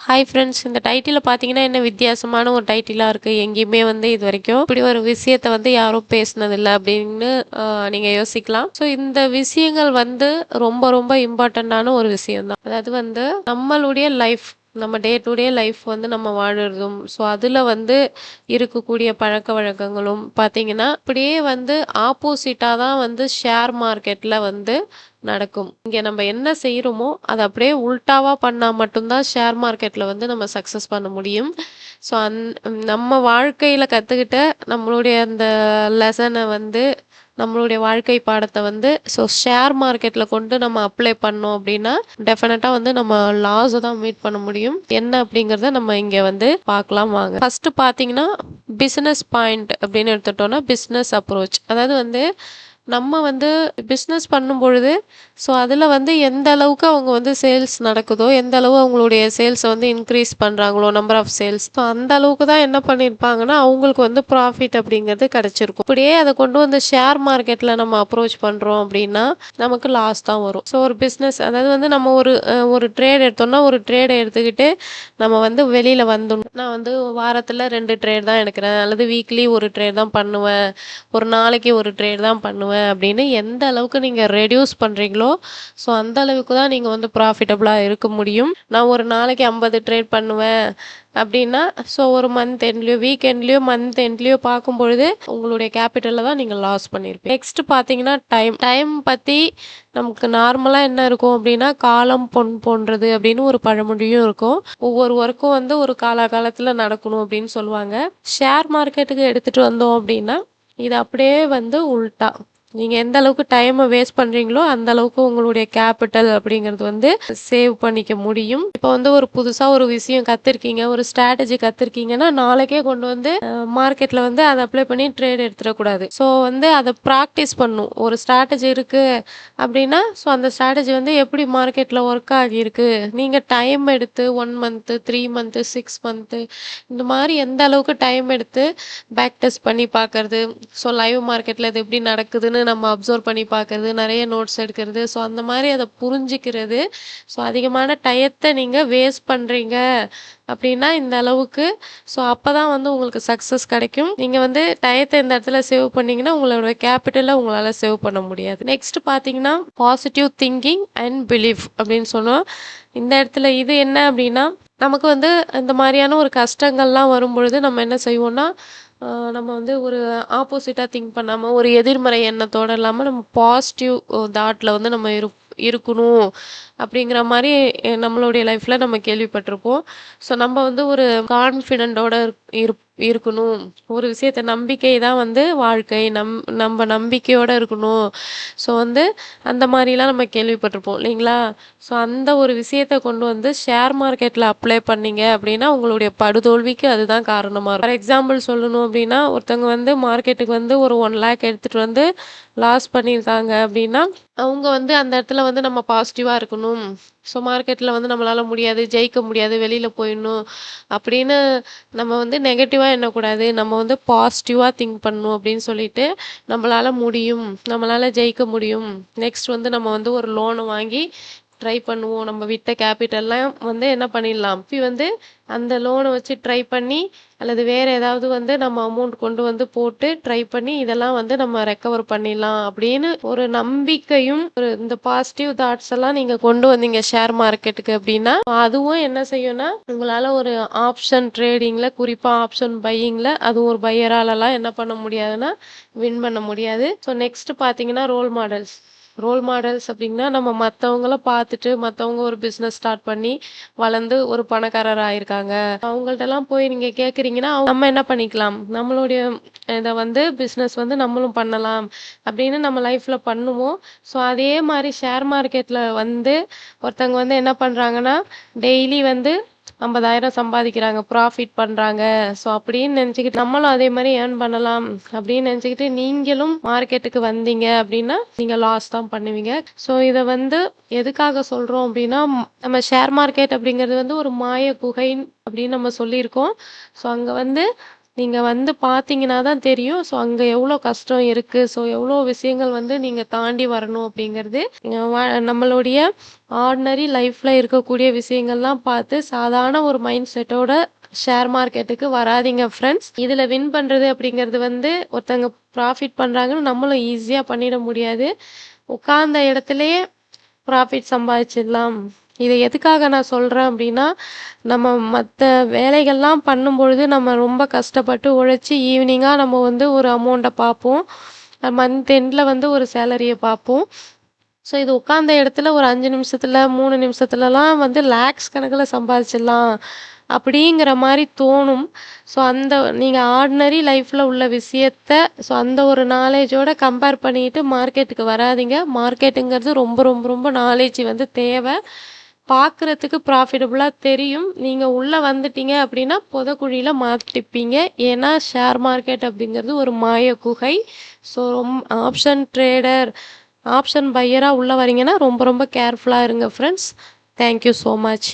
Hi friends, இந்த டைட்டில பார்த்தீங்கன்னா என்ன வித்தியாசமான ஒரு டைட்டிலாக இருக்குது. எங்கேயுமே வந்து இது வரைக்கும் இப்படி ஒரு விஷயத்த வந்து யாரும் பேசினதில்ல அப்படின்னு நீங்கள் யோசிக்கலாம். ஸோ இந்த விஷயங்கள் வந்து ரொம்ப ரொம்ப இம்பார்ட்டண்ட்டான ஒரு விஷயம் தான். அதாவது வந்து நம்மளுடைய லைஃப், நம்ம டே டு டே லைஃப் வந்து நம்ம வாழுறதும், ஸோ அதில் வந்து இருக்கக்கூடிய பழக்க வழக்கங்களும் பார்த்தீங்கன்னா அப்படியே வந்து ஆப்போசிட்டாக தான் வந்து ஷேர் மார்க்கெட்டில் வந்து நடக்கும். இங்க நம்ம என்ன செய்றோமோ, அத அப்படியே உல்டாவா பண்ணா மட்டும் தான் ஷேர் மார்க்கெட்ல வந்து நம்ம சக்சஸ் பண்ண முடியும். ஸோ நம்ம வாழ்க்கையில கத்துக்கிட்ட நம்மளுடைய அந்த லெசன வந்து, நம்மளுடைய வாழ்க்கை பாடத்த வந்து ஷேர் மார்க்கெட்ல கொண்டு நம்ம அப்ளை பண்ணோம் அப்படின்னா, டெஃபினட்டா வந்து நம்ம லாஸ தான் மீட் பண்ண முடியும். என்ன அப்படிங்கிறத நம்ம இங்க வந்து பார்க்கலாம் வாங்க. ஃபர்ஸ்ட் பார்த்தீங்கன்னா, பிசினஸ் பாயிண்ட் அப்படின்னு எடுத்துட்டோம்னா, பிசினஸ் அப்ரோச். அதாவது வந்து நம்ம வந்து பிஸ்னஸ் பண்ணும்பொழுது, ஸோ அதில வந்து எந்த அளவுக்கு அவங்க வந்து சேல்ஸ் நடக்குதோ, எந்த அளவு அவங்களுடைய சேல்ஸ வந்து இன்க்ரீஸ் பண்ணுறாங்களோ, நம்பர் ஆஃப் சேல்ஸ். ஸோ அந்த அளவுக்கு தான் என்ன பண்ணியிருப்பாங்கன்னா, அவங்களுக்கு வந்து ப்ராஃபிட் அப்படிங்கிறது கிடைச்சிருக்கும். இப்படியே அத கொண்டு வந்து ஷேர் மார்க்கெட்ல நம்ம அப்ரோச் பண்ணுறோம் அப்படின்னா, நமக்கு லாஸ் தான் வரும். ஸோ ஒரு பிஸ்னஸ், அதாவது வந்து நம்ம ஒரு ட்ரேட் எடுத்தோம்னா, ஒரு ட்ரேட எடுத்துக்கிட்டு நம்ம வந்து வெளியில வந்துடணும். நான் வந்து வாரத்துல 2 ட்ரேட் தான் எடுக்கிறேன், அல்லது வீக்லி ஒரு ட்ரேட் தான் பண்ணுவேன், ஒரு நாளைக்கு ஒரு ட்ரேட் தான் பண்ணுவேன் அப்படின்னு எந்த அளவுக்கு நீங்க ரெடியூஸ் பண்றீங்களோ, ஸோ அந்த அளவுக்கு தான் நீங்க வந்து ப்ராஃபிட்டபிளா இருக்க முடியும். நான் ஒரு நாளைக்கு 50 ட்ரேட் பண்ணுவேன் அப்படின்னா, ஸோ ஒரு மந்த் எண்ட்லயோ, வீக் எண்ட்லயோ, மந்த் எண்ட்லயோ பார்க்கும்பொழுது உங்களுடைய கேபிட்டல தான் நீங்க லாஸ் பண்ணியிருப்பீங்க. நெக்ஸ்ட் பார்த்தீங்கன்னா டைம். டைம் பத்தி நமக்கு நார்மலா என்ன இருக்கும் அப்படின்னா, காலம் பொன் போன்றது அப்படின்னு ஒரு பழமொழியும் இருக்கும். ஒவ்வொரு ஒர்க்கும் வந்து ஒரு காலகாலத்துல நடக்கணும் அப்படின்னு சொல்லுவாங்க. ஷேர் மார்க்கெட்டுக்கு எடுத்துட்டு வந்தோம் அப்படின்னா, இது அப்படியே வந்து உல்ட்டா. நீங்க எந்த அளவுக்கு டைம வேஸ்ட் பண்றீங்களோ, அந்த அளவுக்கு உங்களுடைய கேபிட்டல் அப்படிங்கிறது வந்து சேவ் பண்ணிக்க முடியும். இப்போ வந்து ஒரு புதுசா ஒரு விஷயம் கத்துருக்கீங்க, ஒரு ஸ்ட்ராட்டஜி கத்துருக்கீங்கன்னா, நாளைக்கே கொண்டு வந்து மார்க்கெட்ல வந்து அத அப்ளை பண்ணி ட்ரேட் எடுத்துறக்கூடாது. ஸோ வந்து அத பிராக்டிஸ் பண்ணணும். ஒரு ஸ்ட்ராட்டஜி இருக்கு அப்படின்னா, ஸோ அந்த ஸ்ட்ராட்டஜி வந்து எப்படி மார்க்கெட்ல ஒர்க் ஆகியிருக்கு. நீங்க டைம் எடுத்து 1 மந்த், 3 மந்த், 6 மந்த் இந்த மாரி எந்த அளவுக்கு டைம் எடுத்து பேக் டெஸ்ட் பண்ணி பார்க்கறது. ஸோ லைவ் மார்க்கெட்ல இது எப்படி நடக்குதுன்னு நம்ம அப்சர்வ் பண்ணி பார்க்கறது, நிறைய நோட்ஸ் எடுக்கிறது. ஸோ அந்த மாரி அத புரிஞ்சுக்கிறது. ஸோ அதிகமான டயத்த நீங்க வேஸ்ட் பண்றீங்க அப்படின்னா இந்த அளவுக்கு, ஸோ அப்பதான் வந்து உங்களுக்கு சக்சஸ் கிடைக்கும். நீங்க வந்து டயத்த இந்த இடத்துல சேவ் பண்ணீங்கன்னா, உங்களோட கேபிட்டல உங்களால சேவ் பண்ண முடியாது. நெக்ஸ்ட் பார்த்தீங்கன்னா, பாசிட்டிவ் திங்கிங் அண்ட் பிலீஃப் அப்படின்னு சொன்னோம். இந்த இடத்துல இது என்ன அப்படின்னா, நமக்கு வந்து இந்த மாரியான ஒரு கஷ்டங்கள்லாம் வரும்பொழுது நம்ம என்ன செய்வோம்னா, நம்ம வந்து ஒரு ஆப்போசிட்டா திங்க் பண்ணாம, ஒரு எதிர்மறை எண்ணத்தோட இல்லாம நம்ம பாசிட்டிவ் தாட்ல வந்து நம்ம இருக்கணும் அப்படிங்கிற மாரி நம்மளுடைய லைஃப்ல நம்ம கேள்விப்பட்டிருப்போம். ஸோ நம்ம வந்து ஒரு கான்ஃபிடென்ட்டோட இருக்கணும். ஒரு விஷயத்த நம்பிக்கை தான் வந்து வாழ்க்கை. நம்ம நம்பிக்கையோட இருக்கணும். ஸோ வந்து அந்த மாரிலாம் நம்ம கேள்விப்பட்டிருப்போம் இல்லைங்களா? ஸோ அந்த ஒரு விஷயத்த கொண்டு வந்து ஷேர் மார்க்கெட்ல அப்ளை பண்ணீங்க அப்படின்னா, உங்களுடைய படுதோல்விக்கு அதுதான் காரணமா இருக்கும். ஃபார் எக்ஸாம்பிள் சொல்லணும் அப்படின்னா, ஒருத்தவங்க வந்து மார்க்கெட்டுக்கு வந்து ஒரு 1,00,000 எடுத்துட்டு வந்து லாஸ் பண்ணியிருக்காங்க அப்படின்னா, அவங்க வந்து அந்த இடத்துல வந்து நம்ம பாசிட்டிவா இருக்கணும். ஸோ மார்க்கெட்ல வந்து நம்மளால முடியாது, ஜெயிக்க முடியாது, வெளியில போயிடணும் அப்படின்னு நம்ம வந்து நெகட்டிவா எண்ணக்கூடாது. நம்ம வந்து பாசிட்டிவா திங்க் பண்ணணும் அப்படின்னு சொல்லிட்டு, நம்மளால முடியும், நம்மளால ஜெயிக்க முடியும். நெக்ஸ்ட் வந்து நம்ம வந்து ஒரு லோன் வாங்கி ட்ரை பண்ணுவோம். நம்ம விட்ட கேபிட்டல்லாம் வந்து என்ன பண்ணிடலாம், இப்படி வந்து அந்த லோனை வச்சு ட்ரை பண்ணி, அல்லது வேற ஏதாவது வந்து நம்ம அமௌண்ட் கொண்டு வந்து போட்டு ட்ரை பண்ணி இதெல்லாம் வந்து நம்ம ரெக்கவர் பண்ணிடலாம் அப்படின்னு ஒரு நம்பிக்கையும், ஒரு இந்த பாசிட்டிவ் தாட்ஸ் எல்லாம் நீங்க கொண்டு வந்தீங்க ஷேர் மார்க்கெட்டுக்கு அப்படின்னா, அதுவும் என்ன செய்யும்னா, உங்களால ஒரு ஆப்ஷன் ட்ரேடிங்ல, குறிப்பா ஆப்ஷன் பையிங்ல, அதுவும் ஒரு பையராலலாம் என்ன பண்ண முடியாதுன்னா வின் பண்ண முடியாது. ஸோ நெக்ஸ்ட் பார்த்தீங்கன்னா ரோல் மாடல்ஸ். ரோல் மாடல்ஸ் அப்படின்னா, நம்ம மத்தவங்கள பார்த்துட்டு, மத்தவங்க ஒரு பிசினஸ் ஸ்டார்ட் பண்ணி, வளர்ந்து ஒரு பணக்காரர் ஆயிருக்காங்க. அவங்கள்ட்டலாம் போய் நீங்க கேட்குறீங்கன்னா, நம்ம என்ன பண்ணிக்கலாம்? நம்மளுடைய இத வந்து பிசினஸ் வந்து நம்மளும் பண்ணலாம் அப்படின்னு நம்ம லைஃப்ல பண்ணுவோம். ஸோ அதே மாரி ஷேர் மார்க்கெட்ல வந்து ஒருத்தவங்க வந்து என்ன பண்றாங்கன்னா, டெய்லி வந்து 50,000 சம்பாதிக்கிறாங்க, ப்ராஃபிட் பண்றாங்க. ஸோ அப்படின்னு நினைச்சுக்கிட்டு நம்மளும் அதே மாரி ஏர்ன் பண்ணலாம் அப்படின்னு நினைச்சுக்கிட்டு நீங்களும் மார்க்கெட்டுக்கு வந்தீங்க அப்படின்னா, நீங்க லாஸ் தான் பண்ணுவீங்க. ஸோ இத வந்து எதுக்காக சொல்றோம் அப்படின்னா, நம்ம ஷேர் மார்க்கெட் அப்படிங்கிறது வந்து ஒரு மாய குகை அப்படின்னு நம்ம சொல்லியிருக்கோம். ஸோ அங்க வந்து நீங்க வந்து பார்த்தீங்கன்னா தான் தெரியும். ஸோ அங்க எவ்வளோ கஷ்டம் இருக்கு. ஸோ எவ்வளோ விஷயங்கள் வந்து நீங்க தாண்டி வரணும் அப்படிங்கிறது. அ வ நம்மளுடைய ஆர்டினரி லைஃப்ல இருக்கக்கூடிய விஷயங்கள்லாம் பார்த்து சாதாரண ஒரு மைண்ட் செட்டோட ஷேர் மார்க்கெட்டுக்கு வராதீங்க ஃப்ரெண்ட்ஸ். இதுல வின் பண்றது அப்படிங்கிறது வந்து ஒருத்தங்க ப்ராஃபிட் பண்றாங்கன்னு நம்மளும் ஈஸியா பண்ணிட முடியாது. உட்கார்ந்த இடத்திலேயே ப்ராஃபிட் சம்பாதிச்சிடலாம். இத எதுக்காக நான் சொல்றேன் அப்டின்னா, நம்ம மத்த வேலைகள்லாம் பண்ணும்பொழுது நம்ம ரொம்ப கஷ்டப்பட்டு உழைச்சு ஈவினிங்கா நம்ம வந்து ஒரு அமௌண்ட்ட பார்ப்போம். மந்த் எண்ட்ல வந்து ஒரு சேலரிய பார்ப்போம். ஸோ இது உட்கார்ந்த இடத்துல ஒரு 5 நிமிஷத்துல, 3 நிமிஷத்துலலாம் வந்து லேக்ஸ் கணக்குல சம்பாதிச்சிடலாம். அப்படிங்கிற மாரி தோணும். ஸோ அந்த நீங்க ஆர்டினரி லைஃப்ல உள்ள விஷயத்த ஸோ அந்த ஒரு நாலேட்ஜோட கம்பேர் பண்ணிட்டு மார்க்கெட்டுக்கு வராதீங்க. மார்க்கெட்டுங்கிறது ரொம்ப ரொம்ப ரொம்ப நாலேட்ஜ் வந்து தேவ. பார்க்குறதுக்கு ப்ராஃபிட்டபுளா தெரியும். நீங்க உள்ள வந்துட்டீங்க அப்படின்னா, பொதக்குழியில மாட்டிப்பீங்க. ஏன்னா, ஷேர் மார்க்கெட் அப்படிங்கிறது ஒரு மாய குகை. ஸோ ஆப்ஷன் ட்ரேடர், ஆப்ஷன் பையரா உள்ள வரீங்கன்னா, ரொம்ப ரொம்ப கேர்ஃபுல்லா இருங்க friends. Thank you so much.